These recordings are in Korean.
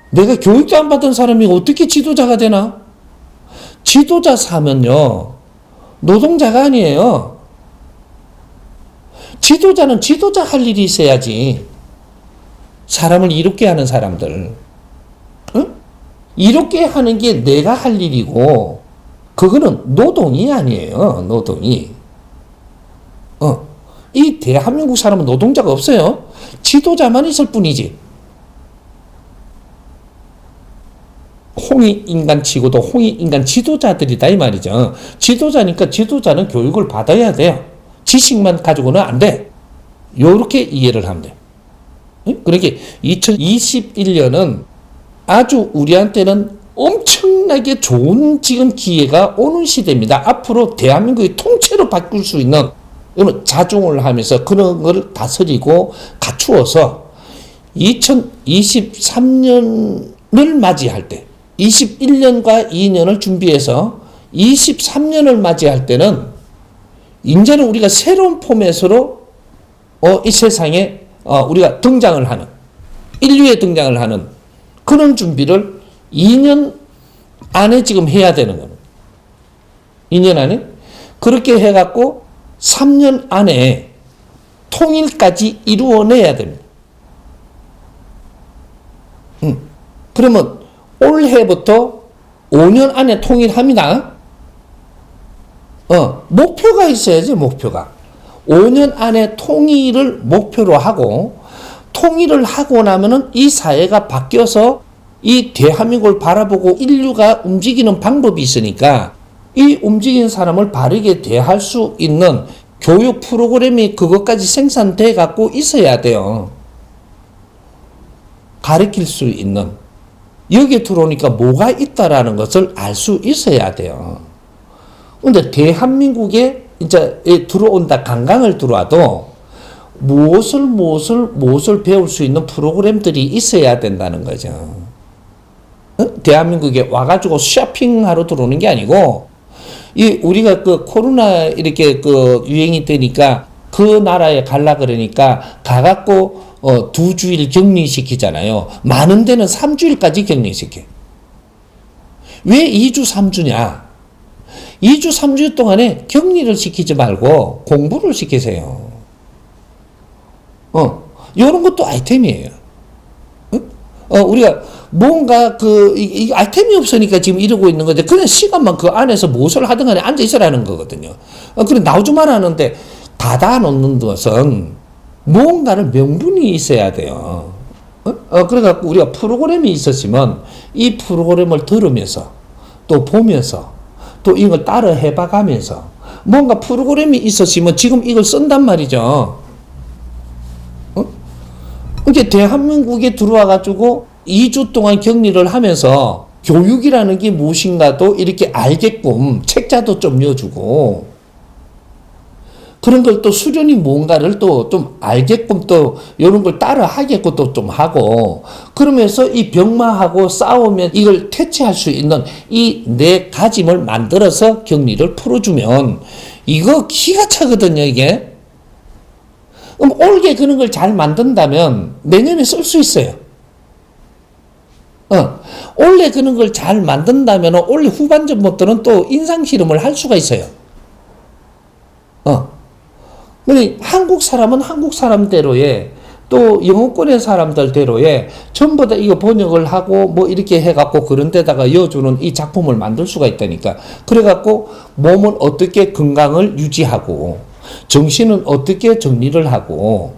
내가 교육도 안 받은 사람이 어떻게 지도자가 되나? 지도자 사면요, 노동자가 아니에요. 지도자는 지도자 할 일이 있어야지. 사람을 이롭게 하는 사람들. 응? 이롭게 하는 게 내가 할 일이고, 그거는 노동이 아니에요. 노동이. 이 대한민국 사람은 노동자가 없어요. 지도자만 있을 뿐이지. 홍익인간치고도 홍익인간 지도자들이다 이 말이죠. 지도자니까 지도자는 교육을 받아야 돼요. 지식만 가지고는 안 돼. 요렇게 이해를 하면 돼. 그러니까 2021년은 아주 우리한테는 엄청나게 좋은 지금 기회가 오는 시대입니다. 앞으로 대한민국이 통째로 바꿀 수 있는, 자중을 하면서 그런 걸 다스리고 갖추어서 2023년을 맞이할 때, 21년과 2년을 준비해서 23년을 맞이할 때는 이제는 우리가 새로운 포맷으로 이 세상에 우리가 등장을 하는, 인류에 등장을 하는 그런 준비를 2년 안에 지금 해야 되는 겁니다. 2년 안에 그렇게 해갖고 3년 안에 통일까지 이루어내야 됩니다. 그러면 올해부터 5년 안에 통일합니다. 목표가 있어야지, 목표가. 5년 안에 통일을 목표로 하고, 통일을 하고 나면은 이 사회가 바뀌어서 이 대한민국을 바라보고 인류가 움직이는 방법이 있으니까 이 움직이는 사람을 바르게 대할 수 있는 교육 프로그램이 그것까지 생산돼 갖고 있어야 돼요. 가르칠 수 있는. 여기에 들어오니까 뭐가 있다라는 것을 알 수 있어야 돼요. 근데 대한민국에 이제 들어온다, 관광을 들어와도 무엇을 배울 수 있는 프로그램들이 있어야 된다는 거죠. 대한민국에 와가지고 쇼핑하러 들어오는 게 아니고, 우리가 그 코로나 이렇게 그 유행이 되니까 그 나라에 갈라 그러니까 가갖고 2주일 격리시키잖아요. 많은 데는 3주일까지 격리시켜. 왜 2주, 3주냐? 2주, 3주 동안에 격리를 시키지 말고 공부를 시키세요. 이런 것도 아이템이에요. 우리가 뭔가 이 아이템이 없으니까 지금 이러고 있는 건데, 그냥 시간만 그 안에서 무엇을 하든 간에 앉아 있으라는 거거든요. 그래, 나오지만 하는데 닫아 놓는 것은 뭔가를 명분이 있어야 돼요. 그래갖고 우리가 프로그램이 있었으면 이 프로그램을 들으면서 또 보면서 또 이걸 따라 해봐가면서 뭔가 프로그램이 있었으면 지금 이걸 쓴단 말이죠. 이게 대한민국에 들어와가지고 2주 동안 격리를 하면서 교육이라는 게 무엇인가도 이렇게 알게끔 책자도 좀 넣어주고, 그런 걸 또 수련이 뭔가를 또 좀 알게끔 또 이런 걸 따라 하게끔 또 좀 하고, 그러면서 이 병마하고 싸우면 이걸 퇴치할 수 있는 이 네 가짐을 만들어서 격리를 풀어주면 이거 기가 차거든요, 이게. 그럼 올해 그런 걸 잘 만든다면 내년에 쓸 수 있어요. 올해 그런 걸 잘 만든다면 올해 후반전부터는 또 인상 실험을 할 수가 있어요. 근데 한국 사람은 한국 사람대로의, 또 영어권의 사람들대로의 전부 다 이거 번역을 하고 뭐 이렇게 해갖고 그런 데다가 이어주는 이 작품을 만들 수가 있다니까. 그래갖고 몸은 어떻게 건강을 유지하고, 정신은 어떻게 정리를 하고,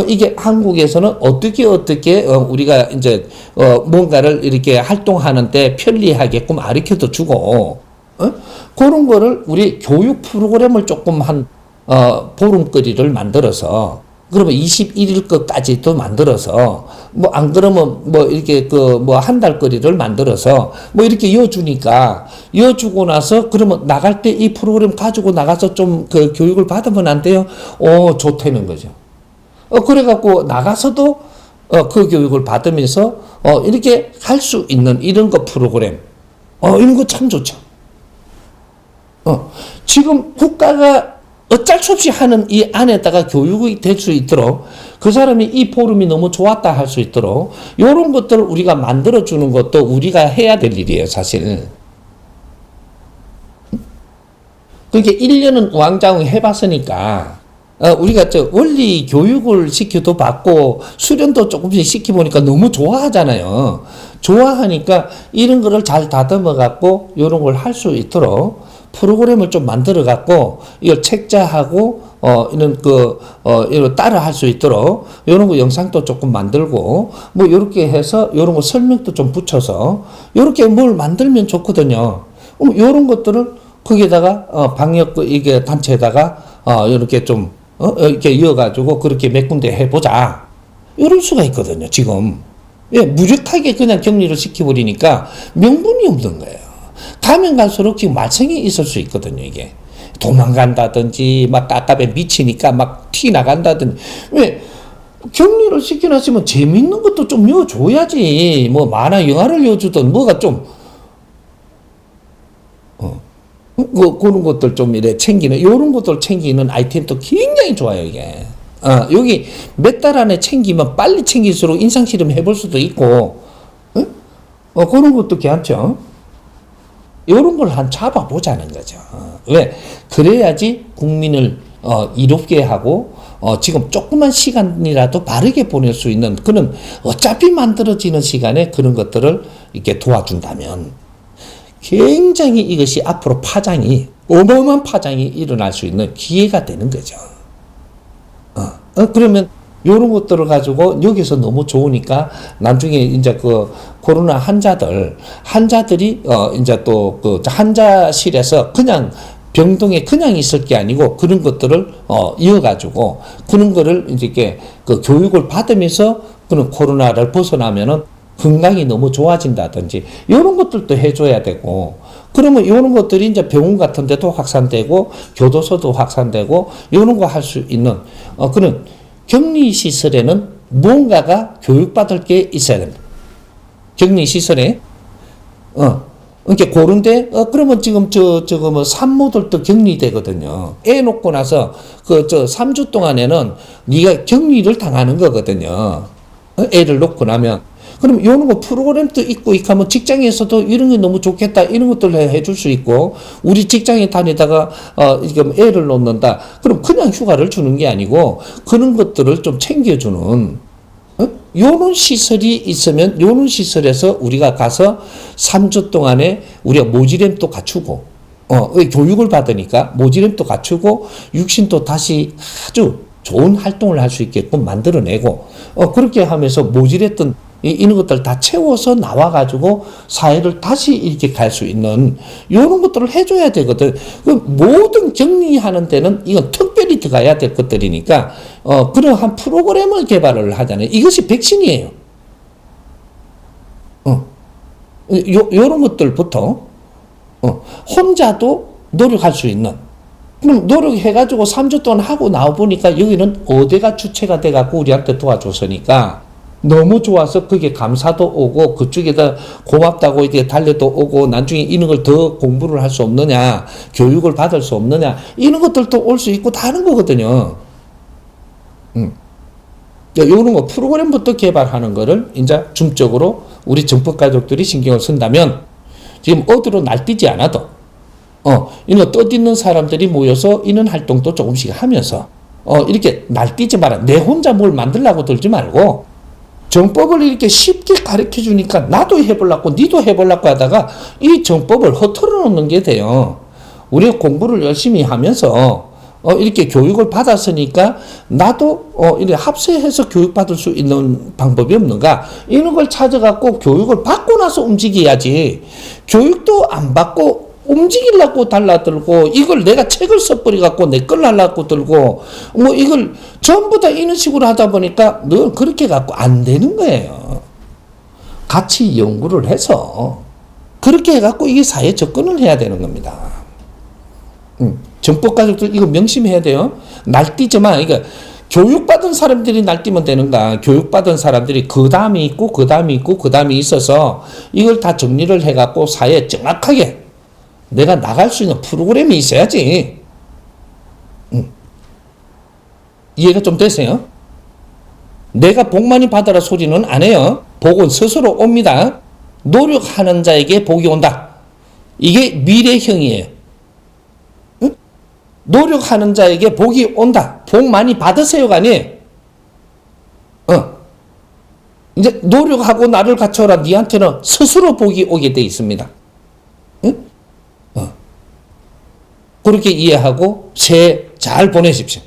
이게 한국에서는 어떻게 우리가 이제 뭔가를 이렇게 활동하는데 편리하게끔 가르쳐도 주고, 그런 거를 우리 교육 프로그램을 조금 보름거리를 만들어서, 그러면 21일 것까지도 만들어서, 뭐 안 그러면 뭐 이렇게 한 달 거리를 만들어서 뭐 이렇게 이어주니까, 이어주고 나서 그러면 나갈 때 이 프로그램 가지고 나가서 좀 그 교육을 받으면 안 돼요? 좋다는 거죠. 그래갖고 나가서도 그 교육을 받으면서 이렇게 할 수 있는 이런 거 프로그램, 이런 거 참 좋죠. 지금 국가가 어쩔 수 없이 하는 이 안에다가 교육이 될 수 있도록 그 사람이 이 포럼이 너무 좋았다 할 수 있도록 이런 것들을 우리가 만들어주는 것도 우리가 해야 될 일이에요, 사실. 그러니까 1년은 왕장을 해봤으니까 우리가 저 원리 교육을 시켜도 받고 수련도 조금씩 시켜보니까 너무 좋아하잖아요. 좋아하니까 이런 거를 잘 다듬어 갖고 이런 걸 할 수 있도록 프로그램을 좀 만들어 갖고 이걸 책자하고 이런 따라 할 수 있도록 이런 거 영상도 조금 만들고 뭐 이렇게 해서 이런 거 설명도 좀 붙여서 이렇게 뭘 만들면 좋거든요. 이런 것들을 거기에다가 방역 이게 단체에다가 이렇게 좀 이렇게 이어가지고 그렇게 몇 군데 해보자. 이럴 수가 있거든요, 지금. 예, 무력하게 그냥 격리를 시켜버리니까 명분이 없는 거예요. 가면 갈수록 지금 말썽이 있을 수 있거든요, 이게. 도망간다든지, 막 깝깝에 미치니까 막 티 나간다든지. 왜? 격리를 시켜놨으면 재밌는 것도 좀 이어줘야지. 뭐 만화 영화를 이어주든 뭐가 좀, 그런 것들 좀 이래 챙기는, 요런 것들 챙기는 아이템도 굉장히 좋아요, 이게. 여기 몇 달 안에 챙기면 빨리 챙길수록 인상실험 해볼 수도 있고, 그런 것도 괜찮죠. 요런 걸 한 잡아보자는 거죠. 왜? 그래야지 국민을, 이롭게 하고, 지금 조그만 시간이라도 바르게 보낼 수 있는 그런 어차피 만들어지는 시간에 그런 것들을 이렇게 도와준다면 굉장히 이것이 앞으로 파장이 어마어마한 파장이 일어날 수 있는 기회가 되는 거죠. 그러면 이런 것들을 가지고 여기서 너무 좋으니까 나중에 이제 그 코로나 환자들이 이제 또 그 환자실에서 그냥 병동에 그냥 있을 게 아니고 그런 것들을 이어가지고 그런 거를 이제 이렇게 그 교육을 받으면서 그런 코로나를 벗어나면은 건강이 너무 좋아진다든지 이런 것들도 해줘야 되고 그러면 이런 것들이 이제 병원 같은 데도 확산되고 교도소도 확산되고 이런 거 할 수 있는 그런 격리시설에는 무언가가 교육받을 게 있어야 됩니다. 격리시설에 이렇게 고른데 그러면 지금 저거 뭐 산모들도 격리되거든요. 애 놓고 나서 3주 동안에는 네가 격리를 당하는 거거든요. 애를 놓고 나면 그럼 이런 거 프로그램도 있고 이렇게 하면 직장에서도 이런 게 너무 좋겠다 이런 것들을 해줄 수 있고 우리 직장에 다니다가 애를 놓는다 그럼 그냥 휴가를 주는 게 아니고 그런 것들을 좀 챙겨주는 요런 시설이 있으면 요런 시설에서 우리가 가서 3주 동안에 우리가 모지렘도 갖추고 교육을 받으니까 모지렘도 갖추고 육신도 다시 아주 좋은 활동을 할 수 있게끔 만들어내고 그렇게 하면서 모질했던 이런 것들 다 채워서 나와가지고 사회를 다시 이렇게 갈 수 있는 이런 것들을 해줘야 되거든. 그 모든 격리하는 데는 이건 특별히 들어가야 될 것들이니까 그러한 프로그램을 개발을 하잖아요. 이것이 백신이에요. 요런 것들부터 혼자도 노력할 수 있는 그럼 노력해가지고 3주 동안 하고 나와보니까 여기는 어디가 주체가 돼갖고 우리한테 도와줬으니까 너무 좋아서 그게 감사도 오고 그쪽에다 고맙다고 이렇게 달래도 오고 나중에 이런 걸 더 공부를 할 수 없느냐 교육을 받을 수 없느냐 이런 것들도 올 수 있고 다른 거거든요. 이런 거 프로그램부터 개발하는 거를 이제 중점적으로 우리 정법 가족들이 신경을 쓴다면 지금 어디로 날뛰지 않아도 이런 거 떠드는 사람들이 모여서 이런 활동도 조금씩 하면서 이렇게 날뛰지 마라. 내 혼자 뭘 만들려고 들지 말고 정법을 이렇게 쉽게 가르쳐 주니까 나도 해보려고 니도 해보려고 하다가 이 정법을 허털어 놓는 게 돼요. 우리가 공부를 열심히 하면서 이렇게 교육을 받았으니까 나도 이렇게 합세해서 교육받을 수 있는 방법이 없는가 이런 걸 찾아갖고 교육을 받고 나서 움직여야지 교육도 안 받고 움직이려고 달라들고 이걸 내가 책을 써버려갖고 내 걸 하려고 들고 뭐 이걸 전부 다 이런 식으로 하다 보니까 늘 그렇게 갖고 안 되는 거예요. 같이 연구를 해서 그렇게 해갖고 이게 사회에 접근을 해야 되는 겁니다. 정법 가족들 이거 명심해야 돼요. 날뛰지만 이거 교육받은 사람들이 날뛰면 되는가 교육받은 사람들이 그 다음이 있고 그 다음이 있고 그 다음이 있어서 이걸 다 정리를 해갖고 사회에 정확하게 내가 나갈 수 있는 프로그램이 있어야지. 이해가 좀 되세요? 내가 복 많이 받아라 소리는 안 해요. 복은 스스로 옵니다. 노력하는 자에게 복이 온다. 이게 미래형이에요. 응? 노력하는 자에게 복이 온다. 복 많이 받으세요가 아니에요. 이제 노력하고 나를 갖춰라. 니한테는 스스로 복이 오게 돼 있습니다. 응? 그렇게 이해하고 새해 잘 보내십시오.